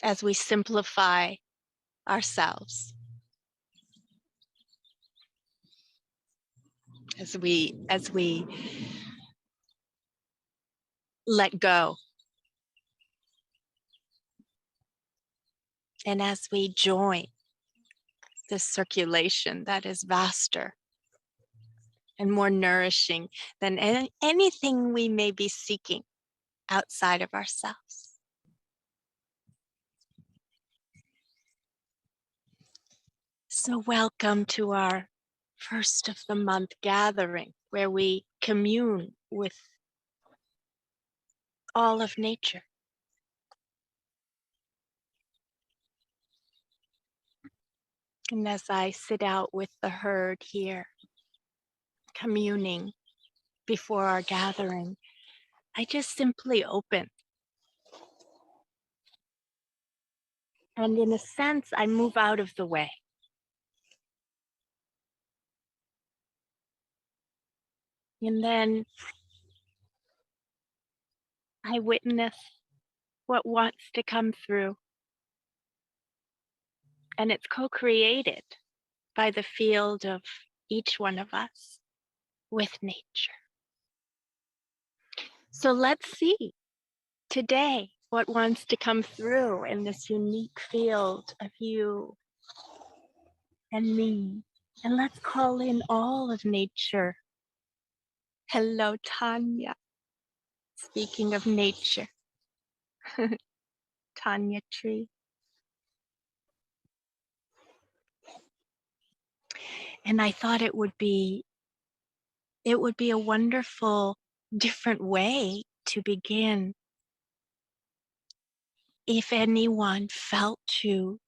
as we simplify ourselves, as we let go, and as we join this circulation that is vaster and more nourishing than anything we may be seeking outside of ourselves. So welcome to our first of the month gathering, where we commune with all of nature. And as I sit out with the herd here, communing before our gathering, I just simply open. And in a sense, I move out of the way. And then I witness what wants to come through. And it's co-created by the field of each one of us with nature. So let's see today what wants to come through in this unique field of you and me. And let's call in all of nature. Hello, Tanya. Speaking of nature, Tanya tree. And I thought it would be a wonderful, different way to begin. If anyone felt to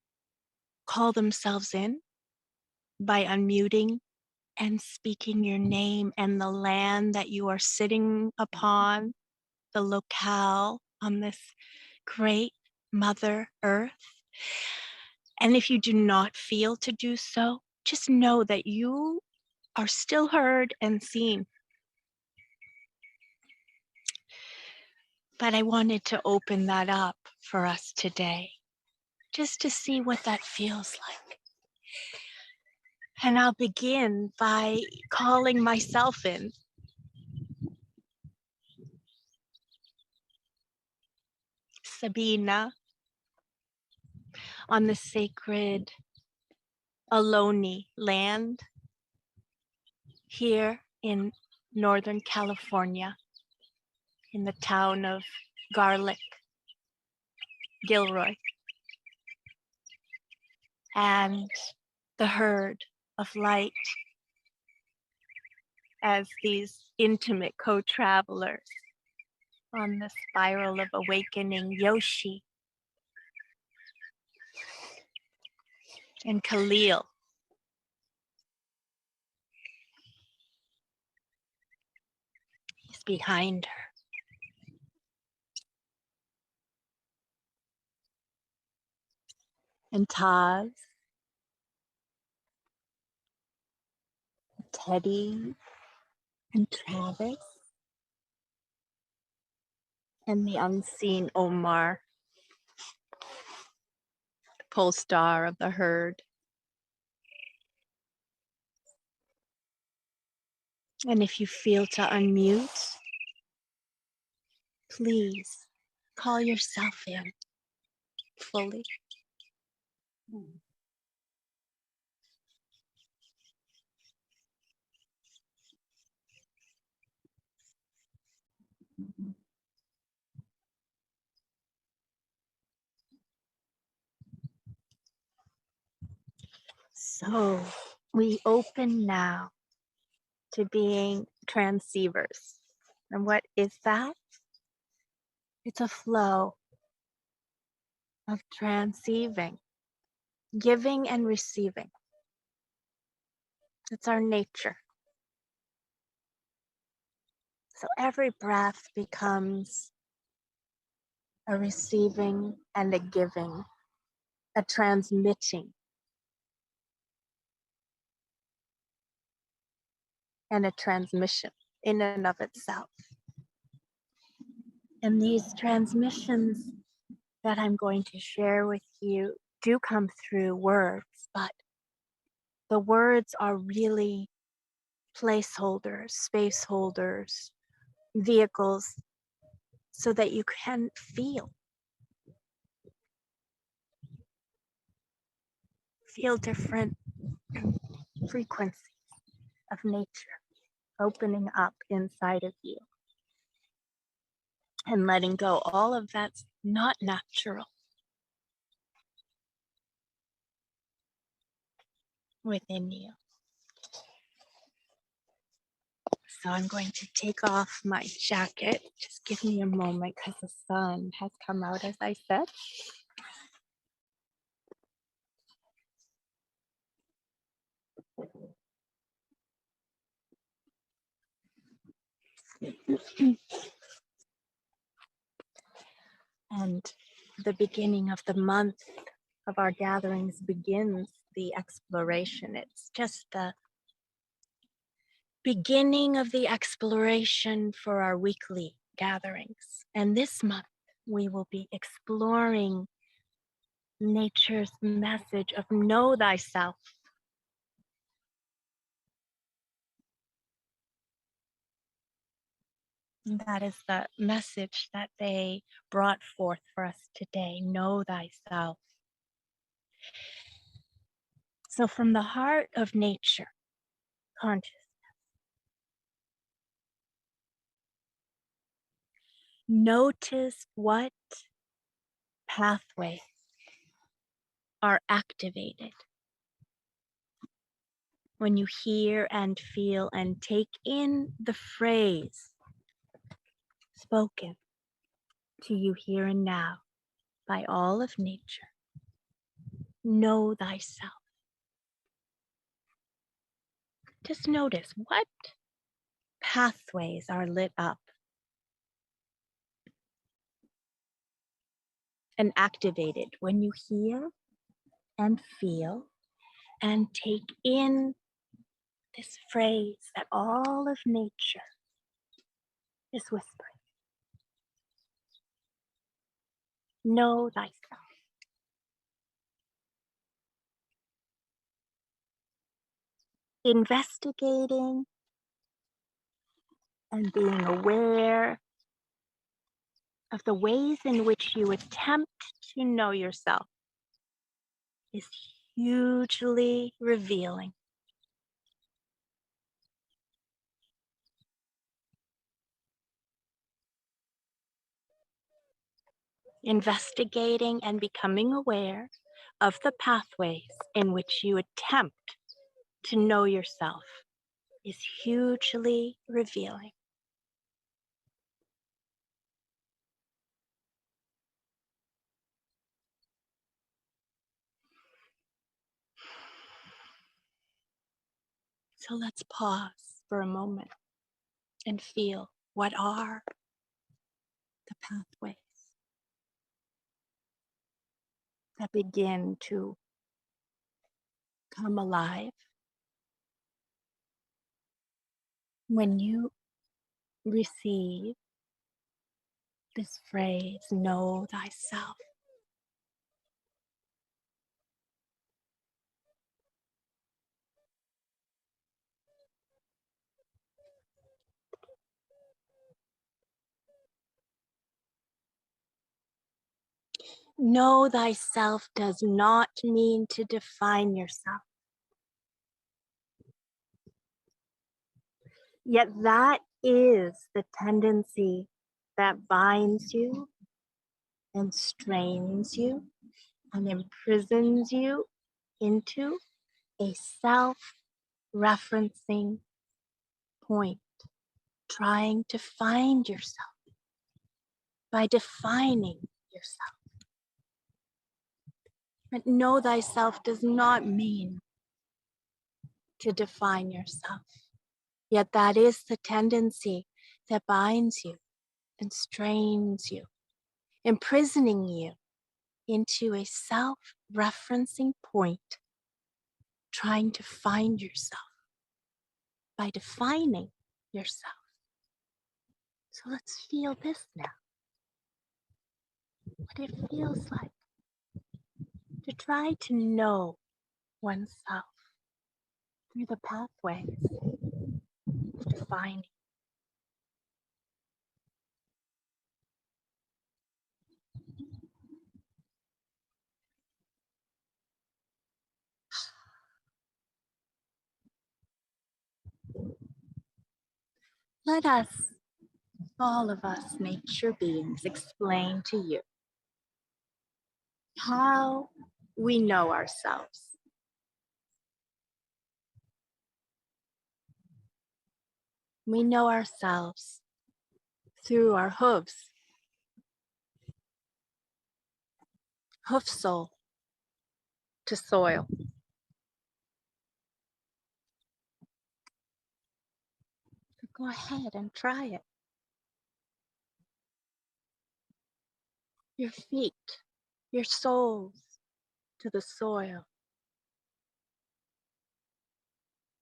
call themselves in by unmuting and speaking your name and the land that you are sitting upon, the locale on this great Mother Earth. And if you do not feel to do so, just know that you are still heard and seen. But I wanted to open that up for us today, just to see what that feels like. And I'll begin by calling myself in. Sabina, on the sacred Ohlone land here in Northern California, in the town of Garlic, Gilroy, and the herd of light as these intimate co-travelers on the spiral of awakening, Yoshi and Khalil. He's behind her. And Taz, Teddy, and Travis, and the unseen Omar, the pole star of the herd. And if you feel to unmute, please call yourself in fully. So we open now to being transceivers. And what is that? It's a flow of transceiving, giving and receiving. It's our nature. So every breath becomes a receiving and a giving, a transmitting and a transmission in and of itself. And these transmissions that I'm going to share with you do come through words, but the words are really placeholders, space holders, vehicles, so that you can feel different frequencies of nature opening up inside of you and letting go all of that's not natural within you. So I'm going to take off my jacket. Just give me a moment because the sun has come out, as I said. And the beginning of the month of our gatherings begins the exploration. It's just the beginning of the exploration for our weekly gatherings. And this month, we will be exploring nature's message of know thyself. And that is the message that they brought forth for us today. Know thyself. So from the heart of nature, conscious, notice what pathways are activated when you hear and feel and take in the phrase spoken to you here and now by all of nature. Know thyself. Just notice what pathways are lit up and activated when you hear and feel and take in this phrase that all of nature is whispering. Know thyself. Investigating and being aware of the ways in which you attempt to know yourself is hugely revealing. Investigating and becoming aware of the pathways in which you attempt to know yourself is hugely revealing. So let's pause for a moment and feel, what are the pathways that begin to come alive when you receive this phrase, know thyself? Know thyself does not mean to define yourself. Yet that is the tendency that binds you and strains you and imprisons you into a self-referencing point, trying to find yourself by defining yourself. But know thyself does not mean to define yourself. Yet that is the tendency that binds you and strains you, imprisoning you into a self-referencing point, trying to find yourself by defining yourself. So let's feel this now. what it feels like to try to know oneself through the pathways of defining. Let us, all of us nature beings, explain to you how we know ourselves. We know ourselves through our hooves, hoof sole to soil. So go ahead and try it. Your feet, your soles to the soil,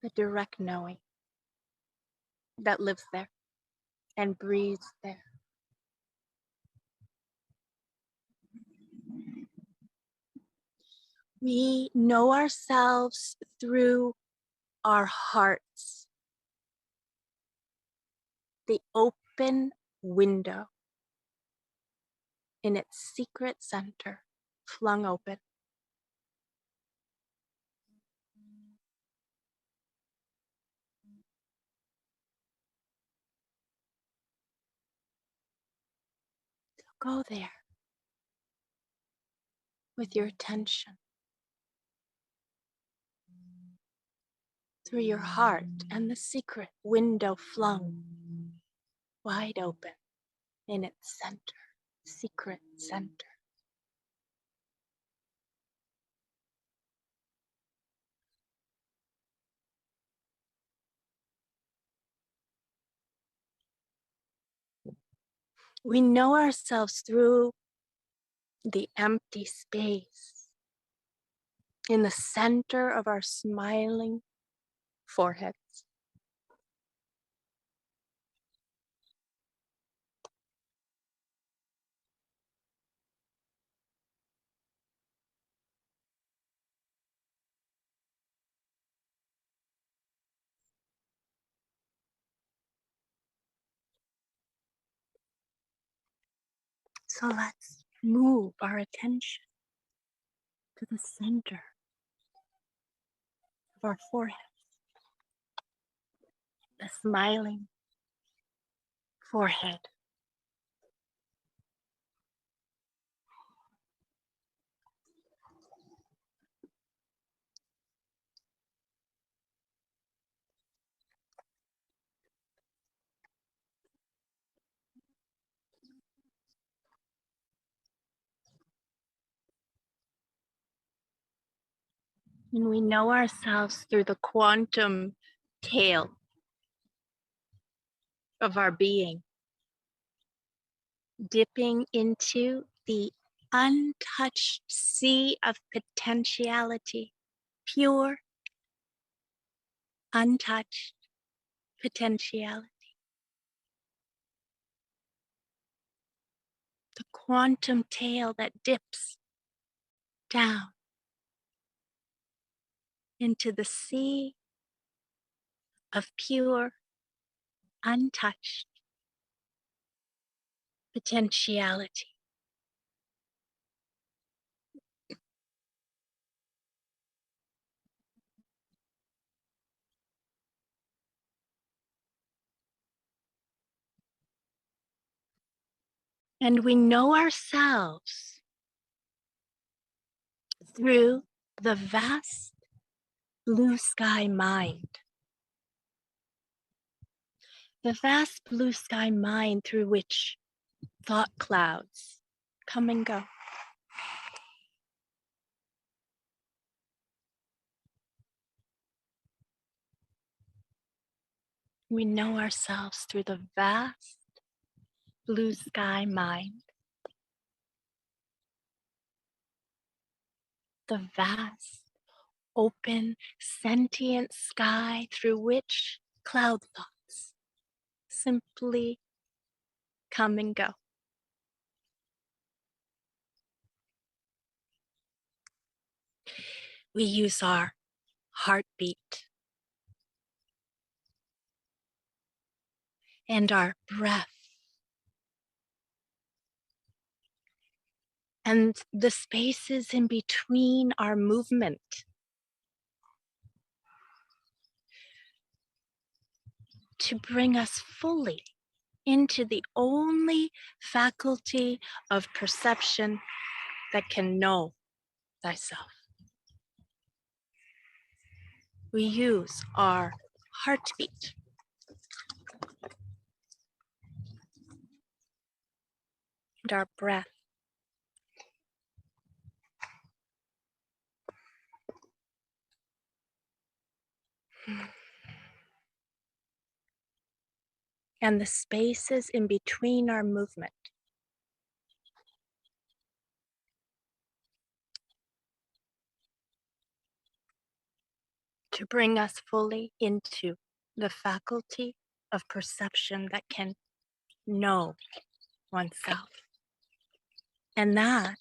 the direct knowing that lives there and breathes there. We know ourselves through our hearts, the open window in its secret center, flung open. So go there with your attention through your heart and the secret window flung wide open in its center, secret center. We know ourselves through the empty space in the center of our smiling foreheads. So let's move our attention to the center of our forehead, the smiling forehead. And we know ourselves through the quantum tail of our being, dipping into the untouched sea of potentiality, pure, untouched potentiality. The quantum tail that dips down into the sea of pure, untouched potentiality. And we know ourselves through the vast blue sky mind. The vast blue sky mind through which thought clouds come and go. We know ourselves through the vast blue sky mind, the vast, open, sentient sky through which cloud thoughts simply come and go. We use our heartbeat and our breath and the spaces in between our movement to bring us fully into the only faculty of perception that can know thyself. We use our heartbeat and our breath and the spaces in between our movement to bring us fully into the faculty of perception that can know oneself. And that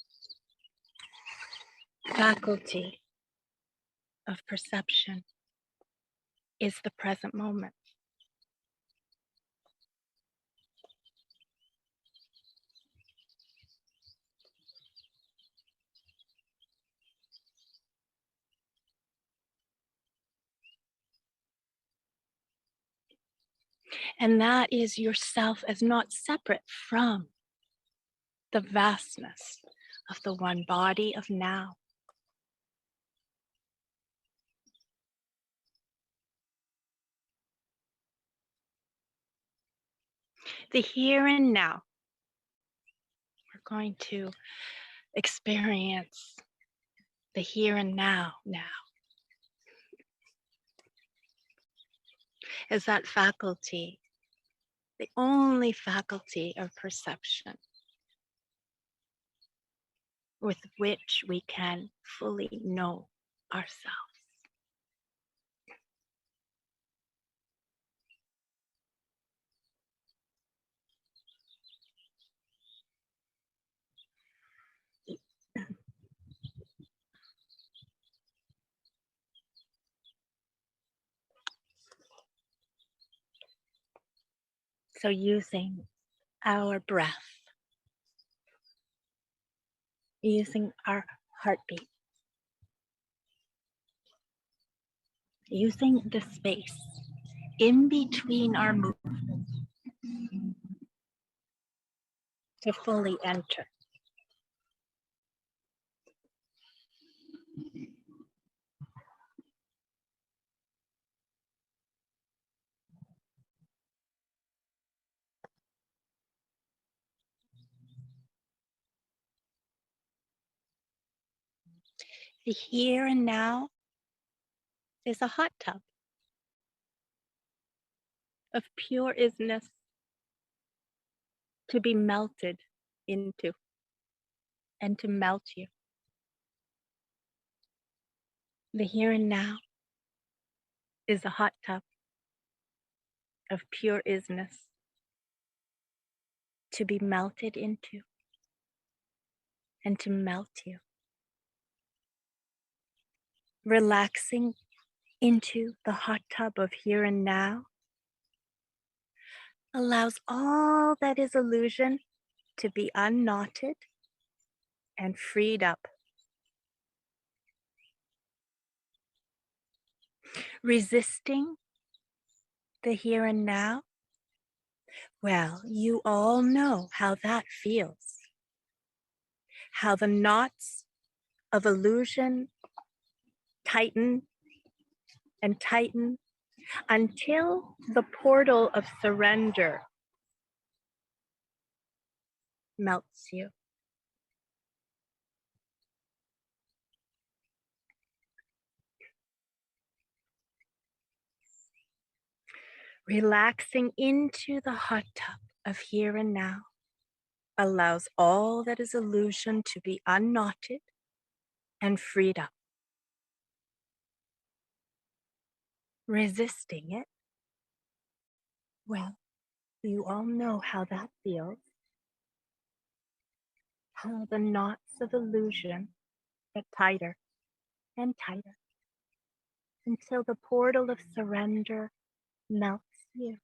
faculty of perception is the present moment. And that is yourself as not separate from the vastness of the one body of now. The here and now. We're going to experience the here and now is that faculty, the only faculty of perception with which we can fully know ourselves. So using our breath, using our heartbeat, using the space in between our movements to fully enter. The here and now is a hot tub of pure isness to be melted into and to melt you. The here and now is a hot tub of pure isness to be melted into and to melt you. Relaxing into the hot tub of here and now allows all that is illusion to be unknotted and freed up. Resisting the here and now, well, you all know how that feels. How the knots of illusion tighten and tighten until the portal of surrender melts you. Relaxing into the hot tub of here and now allows all that is illusion to be unknotted and freed up. Resisting it, well, you all know how that feels. How the knots of illusion get tighter and tighter until the portal of surrender melts you.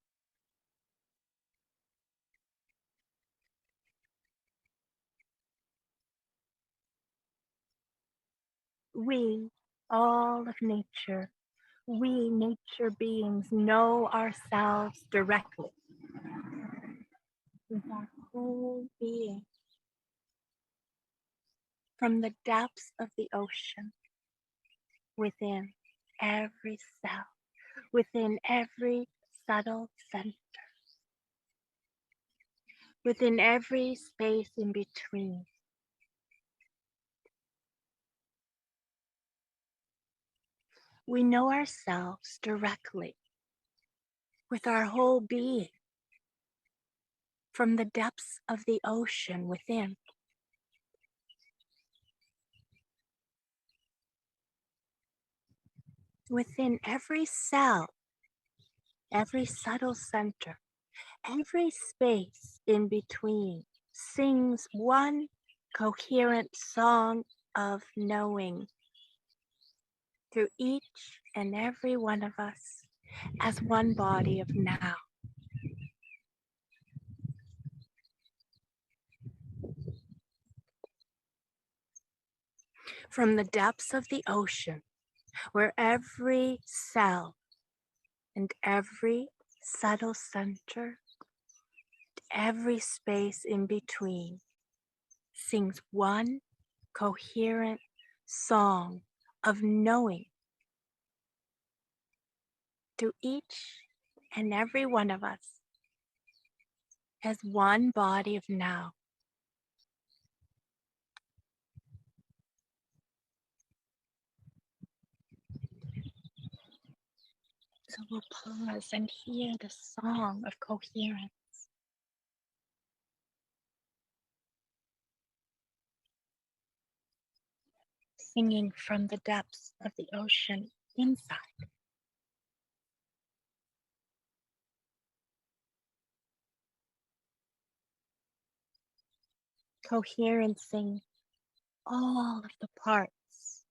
We, all of nature, we nature beings know ourselves directly with our whole being. From the depths of the ocean, within every cell, within every subtle center, within every space in between. We know ourselves directly with our whole being from the depths of the ocean within. Within every cell, every subtle center, every space in between sings one coherent song of knowing through each and every one of us as one body of now. From the depths of the ocean, where every cell and every subtle center, every space in between sings one coherent song of knowing to each and every one of us as one body of now. So we'll pause and hear the song of coherence. Singing from the depths of the ocean inside. Coherencing all of the parts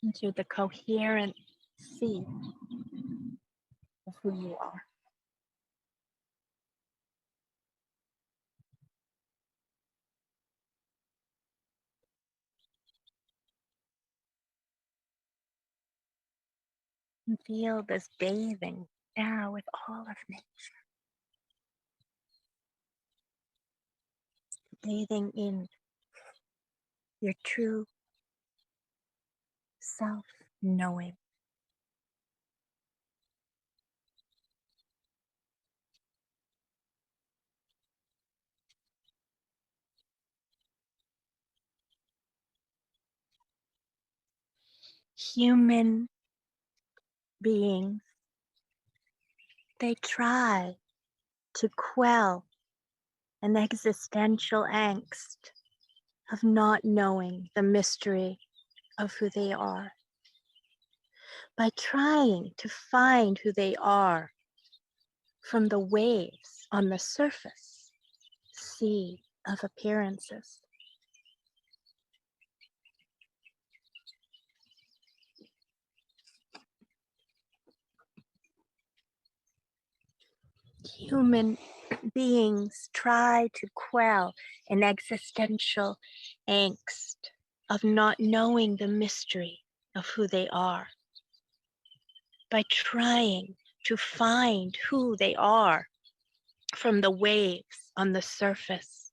into the coherent sea of who you are. And feel this bathing now with all of nature. Bathing in your true self-knowing. Human beings, they try to quell an existential angst of not knowing the mystery of who they are by trying to find who they are from the waves on the surface sea of appearances. Human beings try to quell an existential angst of not knowing the mystery of who they are by trying to find who they are from the waves on the surface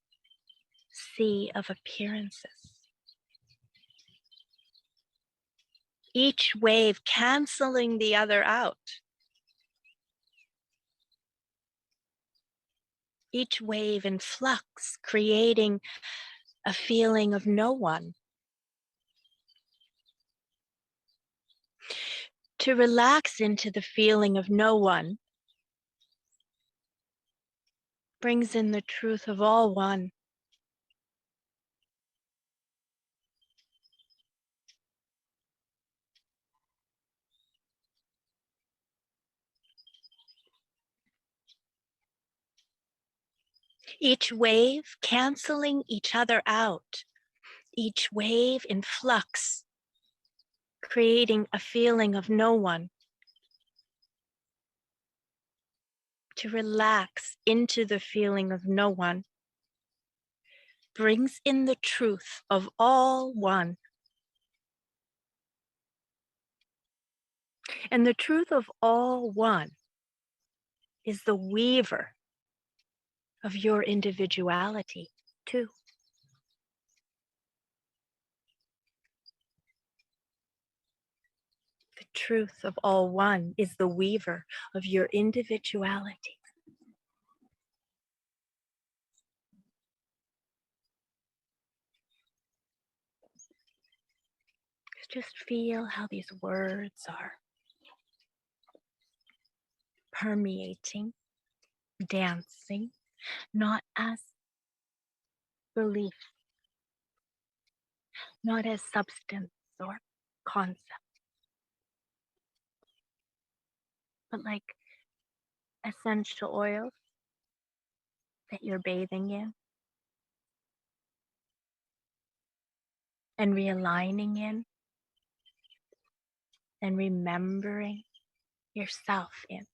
sea of appearances. Each wave canceling the other out. Each wave in flux, creating a feeling of no one. To relax into the feeling of no one brings in the truth of all one. Each wave canceling each other out each wave in flux, creating a feeling of no one. To relax into the feeling of no one brings in the truth of all one. And the truth of all one is the weaver of your individuality too. The truth of all one is the weaver of your individuality. Just feel how these words are permeating, dancing, not as belief, not as substance or concept, but like essential oils that you're bathing in and realigning in and remembering yourself in.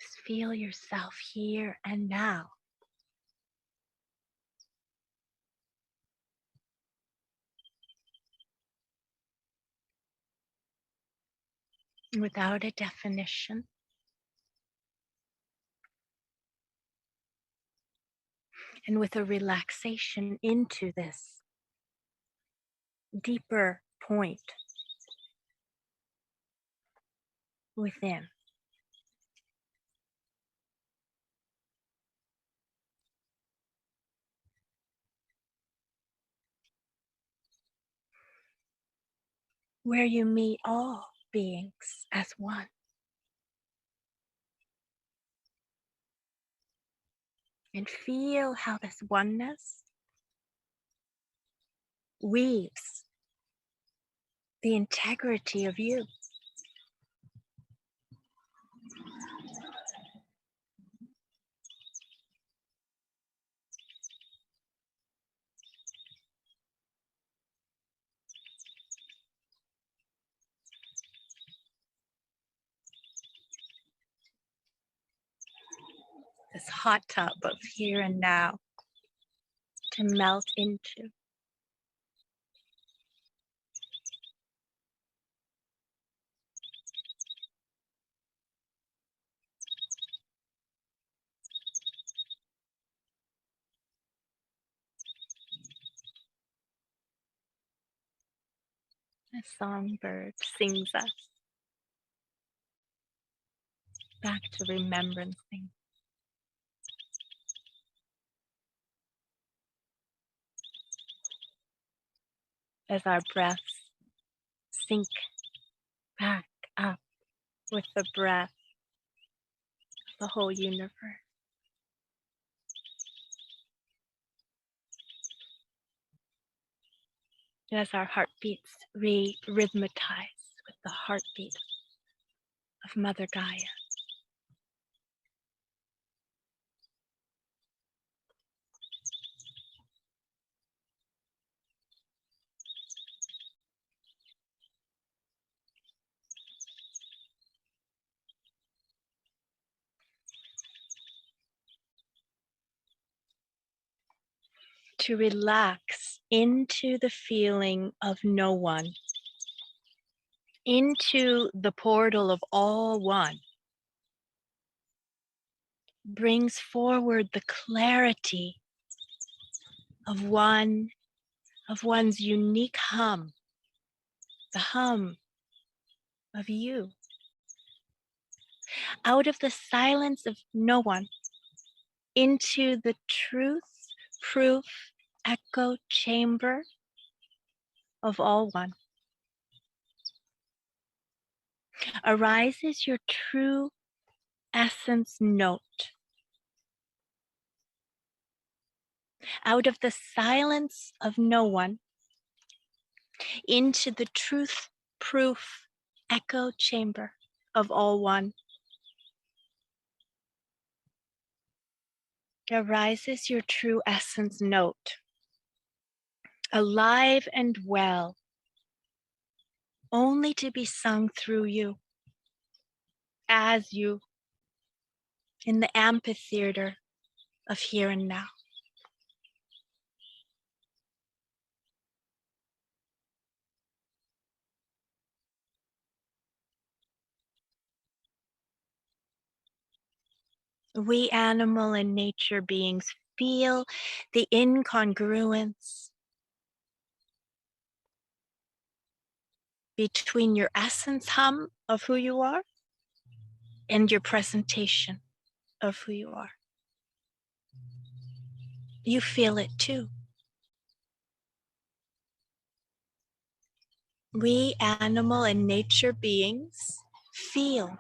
Just feel yourself here and now. Without a definition. And with a relaxation into this deeper point within. Where you meet all beings as one. And feel how this oneness weaves the integrity of you. This hot tub of here and now to melt into. A songbird sings us back to remembrancing. As our breaths sink back up with the breath of the whole universe. As our heartbeats rhythmatize with the heartbeat of Mother Gaia. To relax into the feeling of no one, into the portal of all one, brings forward the clarity of one's unique hum, the hum of you. Out of the silence of no one, into the truth-proof echo chamber of all one, arises your true essence note. Out of the silence of no one, into the truth-proof echo chamber of all one, arises your true essence note, alive and well, only to be sung through you, as you, in the amphitheater of here and now. We animal and nature beings feel the incongruence between your essence hum of who you are and your presentation of who you are. You feel it too. We animal and nature beings feel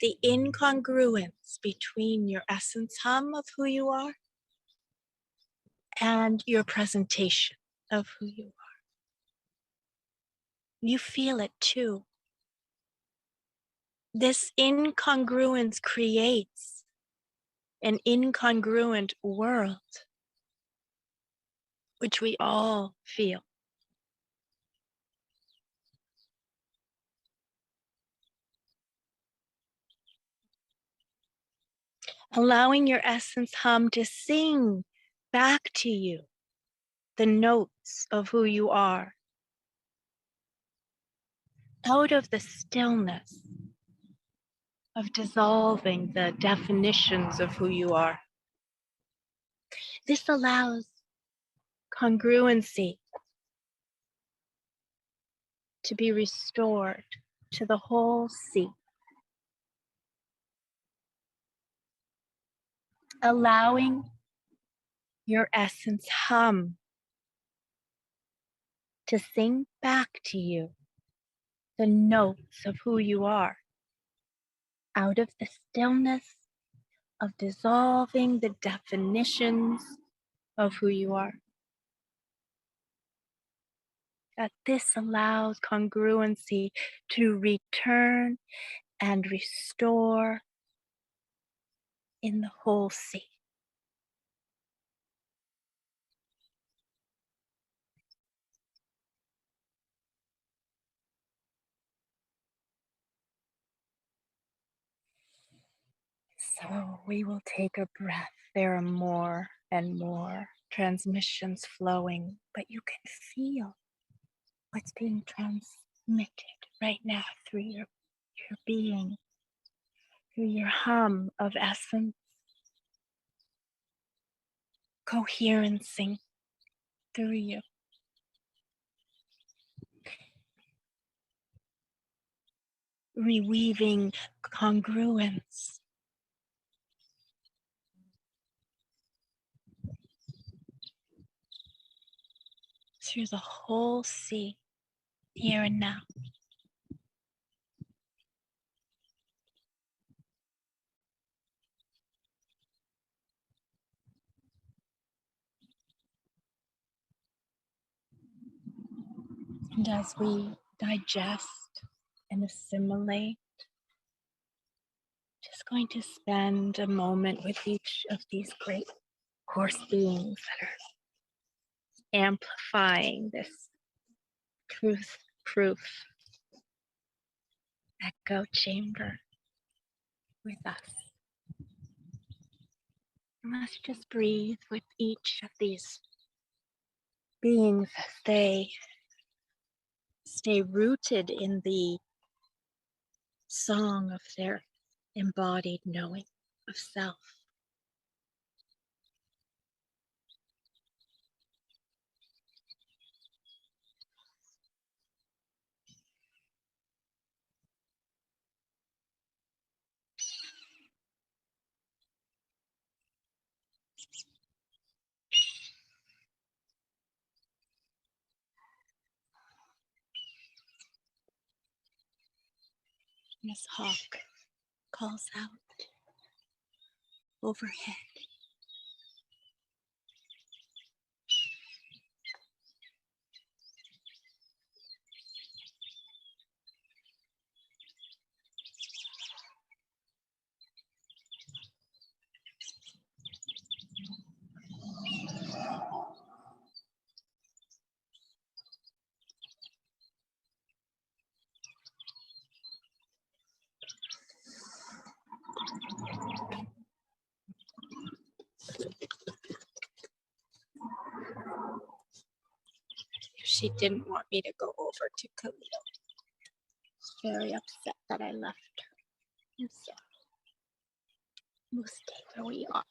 the incongruence between your essence hum of who you are and your presentation of who you are. You feel it too. This incongruence creates an incongruent world, which we all feel. Allowing your essence hum to sing back to you the notes of who you are out of the stillness of dissolving the definitions of who you are. This allows congruency to be restored to the whole sea, allowing your essence hum to sing back to you the notes of who you are out of the stillness of dissolving the definitions of who you are. That this allows congruency to return and restore in the whole sea. So we will take a breath. There are more and more transmissions flowing, but you can feel what's being transmitted right now through your being, through your hum of essence, coherencing through you. Reweaving congruence through the whole sea, here and now. And as we digest and assimilate, just going to spend a moment with each of these great course beings that are amplifying this truth proof echo chamber with us. And let's just breathe with each of these beings as they stay rooted in the song of their embodied knowing of self. Miss Hawk calls out overhead. she didn't want me to go over to Khalil. She's very upset that I left her. And so we'll stay where we are.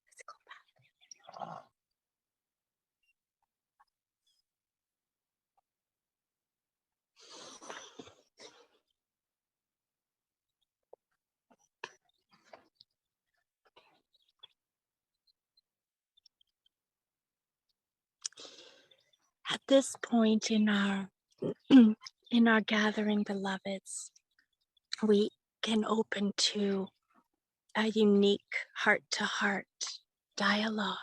Let's go back. At this point in our gathering, beloveds, we can open to a unique heart-to-heart dialogue.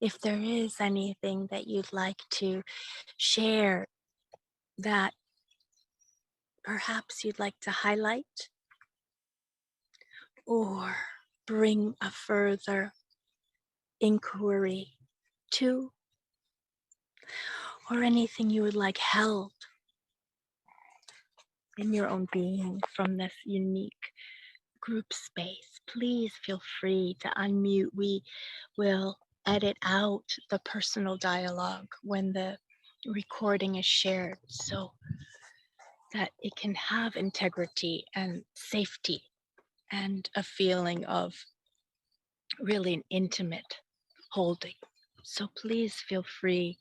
If there is anything that you'd like to share that perhaps you'd like to highlight or bring a further inquiry to, or anything you would like held in your own being from this unique group space, please feel free to unmute. We will edit out the personal dialogue when the recording is shared so that it can have integrity and safety and a feeling of really an intimate holding. So please feel free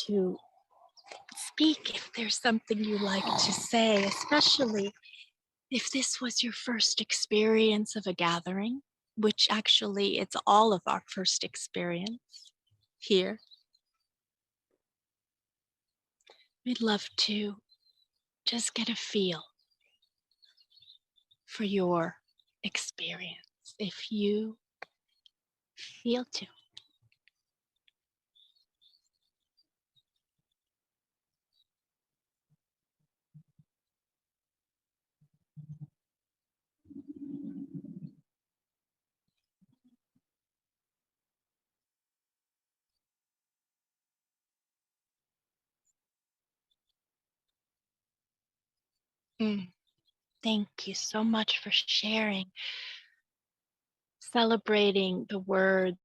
to speak if there's something you like to say, especially if this was your first experience of a gathering, which actually it's all of our first experience here. We'd love to just get a feel for your experience if you feel to. Thank you so much for sharing, celebrating the words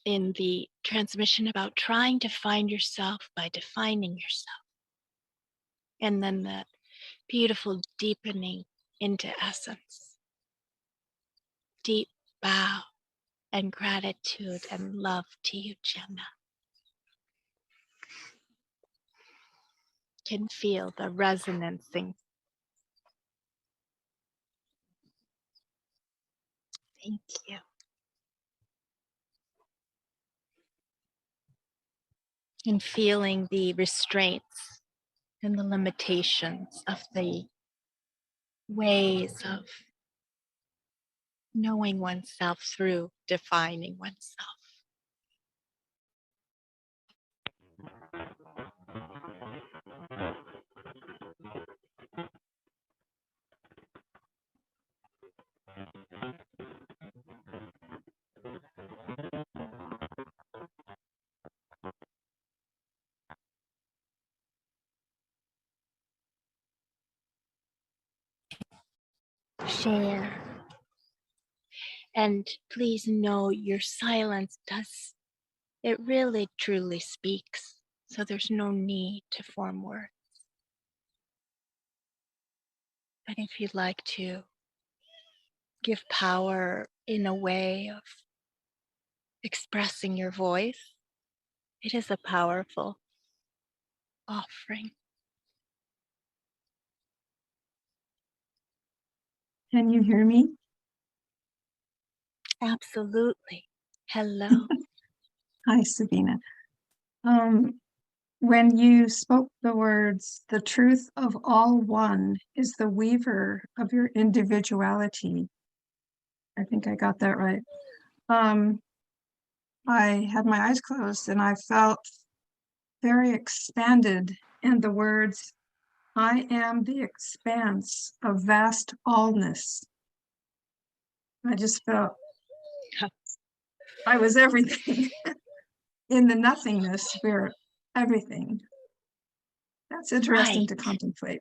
in the transmission about trying to find yourself by defining yourself. And then the beautiful deepening into essence. Deep bow and gratitude and love to you, Jenna. Can feel the resonancing. Thank you. And feeling the restraints and the limitations of the ways of knowing oneself through defining oneself. Share. And please know your silence does, it really truly speaks. So there's no need to form words. But if you'd like to give power in a way of expressing your voice, it is a powerful offering. Can you hear me? Absolutely. Hello. Hi, Sabina. When you spoke the words, the truth of all one is the weaver of your individuality. I think I got that right. I had my eyes closed and I felt very expanded in the words, I am the expanse of vast allness. I just felt I was everything in the nothingness where everything. That's interesting to contemplate.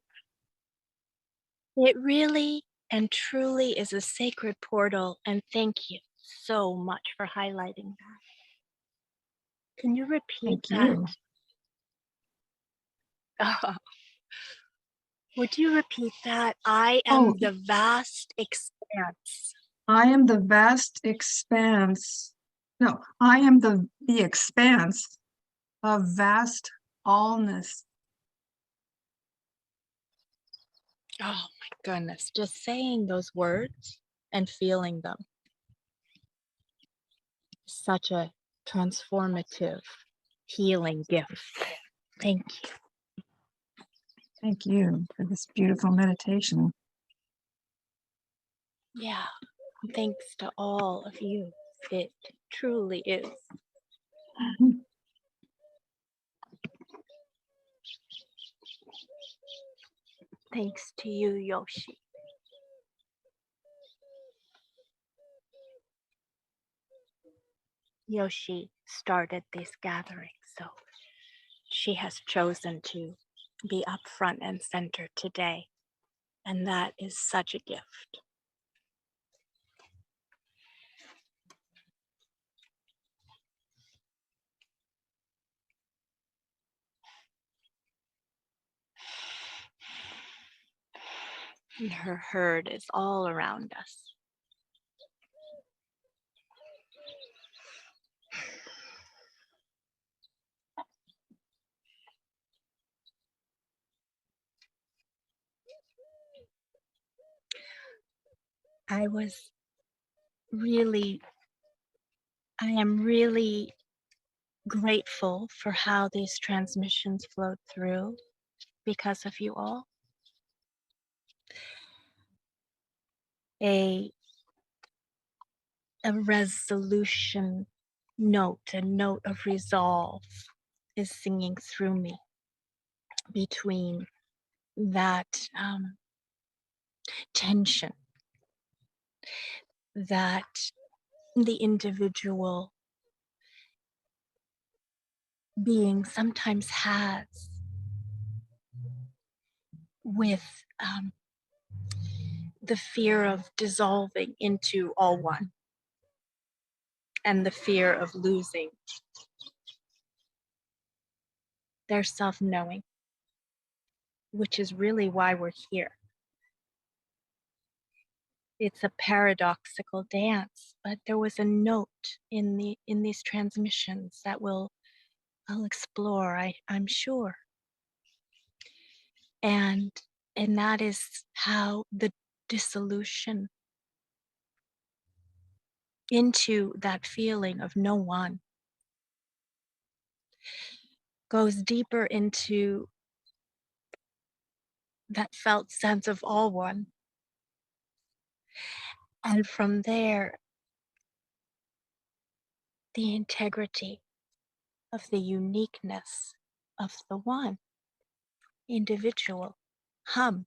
It really and truly is a sacred portal. And thank you so much for highlighting that. Can you repeat Thank that? you. Would you repeat that? I Oh, am the vast expanse. I am the vast expanse. No, I am the expanse of vast allness. Oh my goodness. Just saying those words and feeling them. Such a transformative, healing gift. Thank you. Thank you for this beautiful meditation. Yeah. Thanks to all of you. It truly is. Thanks to you, Yoshi. Yoshi started this gathering, so she has chosen to be up front and center today. And that is such a gift. And her herd is all around us. I am really grateful for how these transmissions flowed through because of you all. A resolution note, a note of resolve is singing through me between that tension that the individual being sometimes has with the fear of dissolving into all one and the fear of losing their self-knowing, which is really why we're here. It's a paradoxical dance, but there was a note in these transmissions that I'll explore, I'm sure. And that is how the dissolution into that feeling of no one goes deeper into that felt sense of all one. And from there, the integrity of the uniqueness of the one individual hum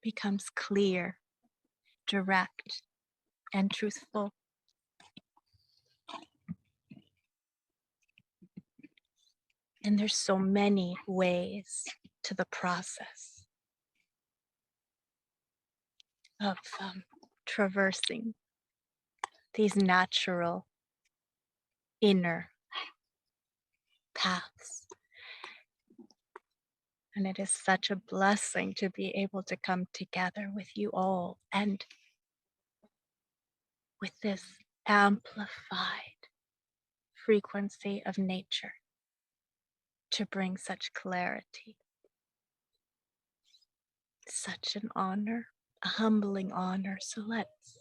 becomes clear, direct, and truthful. And there's so many ways to the process of traversing these natural inner paths. And it is such a blessing to be able to come together with you all and with this amplified frequency of nature to bring such clarity. Such an honor, a humbling honor. So let's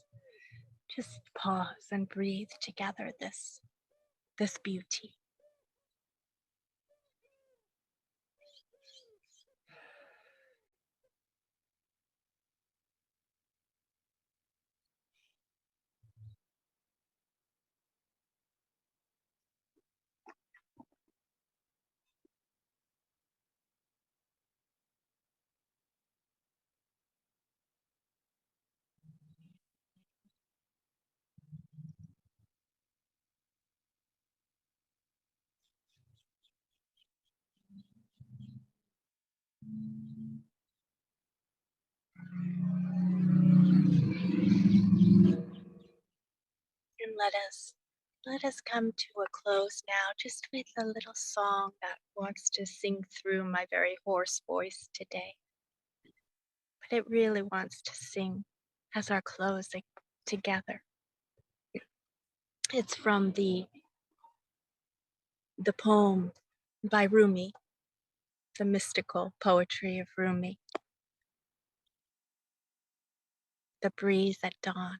just pause and breathe together this beauty. let us come to a close now, just with a little song that wants to sing through my very hoarse voice today. But it really wants to sing as our closing together. It's from the poem by Rumi, the mystical poetry of Rumi, The Breeze at Dawn.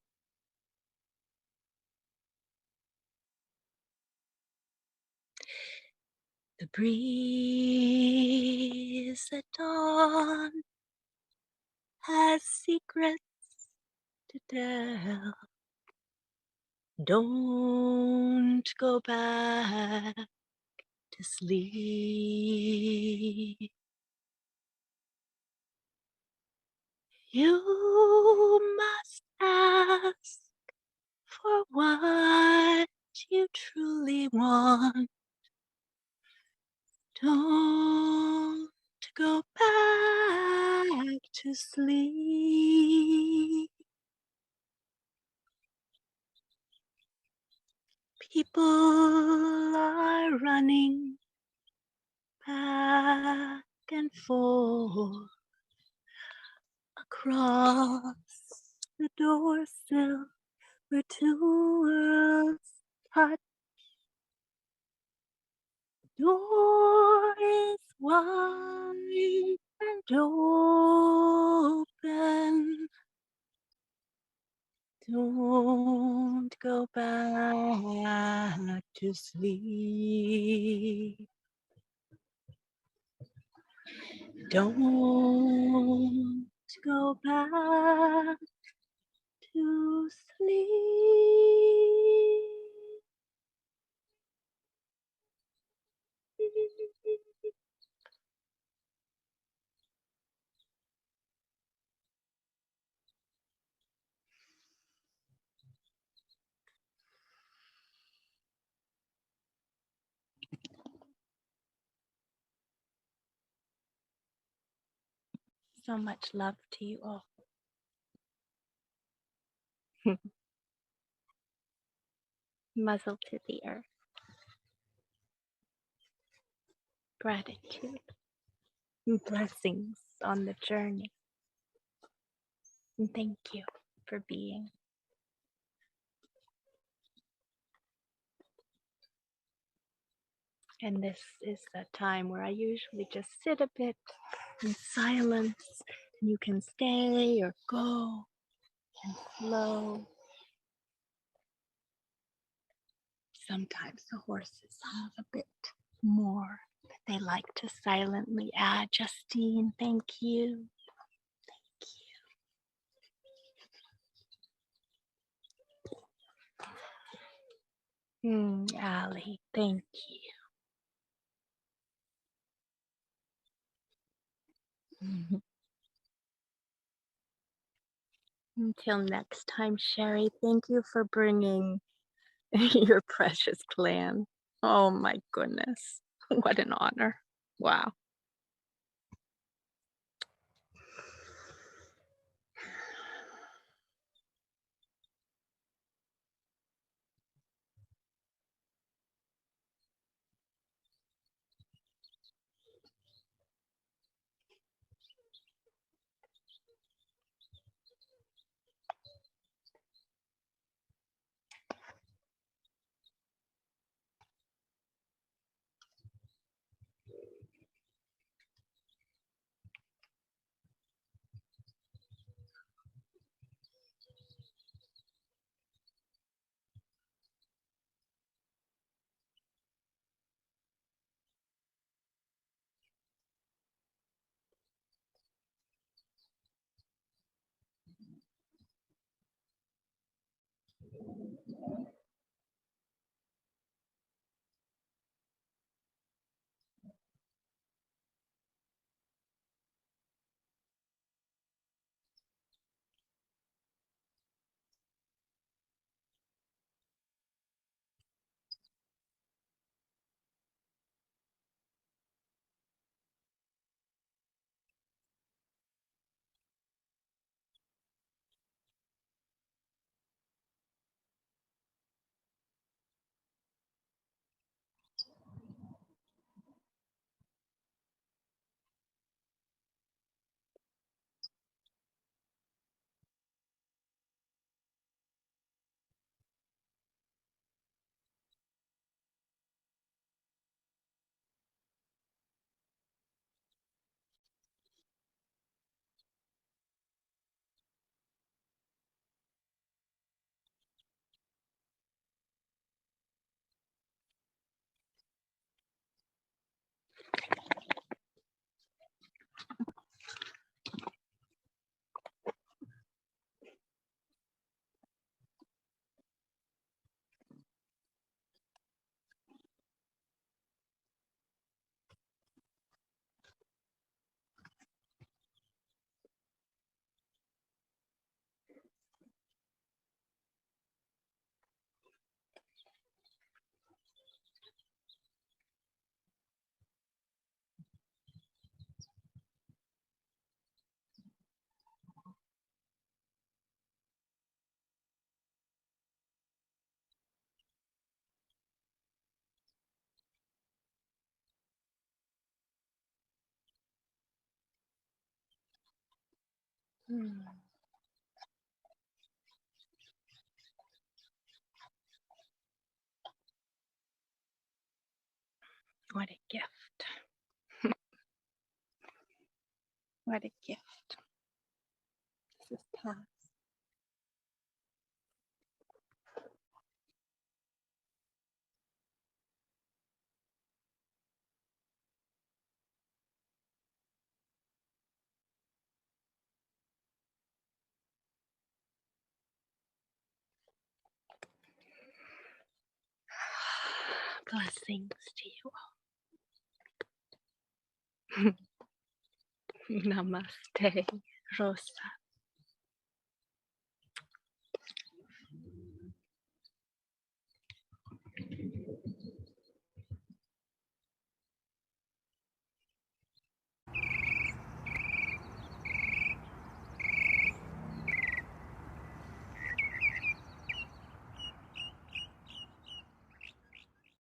The breeze at dawn has secrets to tell. Don't go back to sleep. You must ask for what you truly want. Don't go back to sleep. People are running back and forth across the doorsill where two worlds touch. Door is wide and open. Don't go back to sleep. Don't go back to sleep. So much love to you all. Muzzle to the earth. Gratitude. Blessings on the journey. And thank you for being. And this is a time where I usually just sit a bit in silence. And you can stay or go and flow. Sometimes the horses have a bit more that they like to silently add. Justine, thank you. Ali, thank you. Until next time, Sherry, thank you for bringing your precious clan. Oh my goodness. What an honor. Wow. Hmm. What a gift. What a gift. This is past. Blessings to you all. Namaste, Rosa.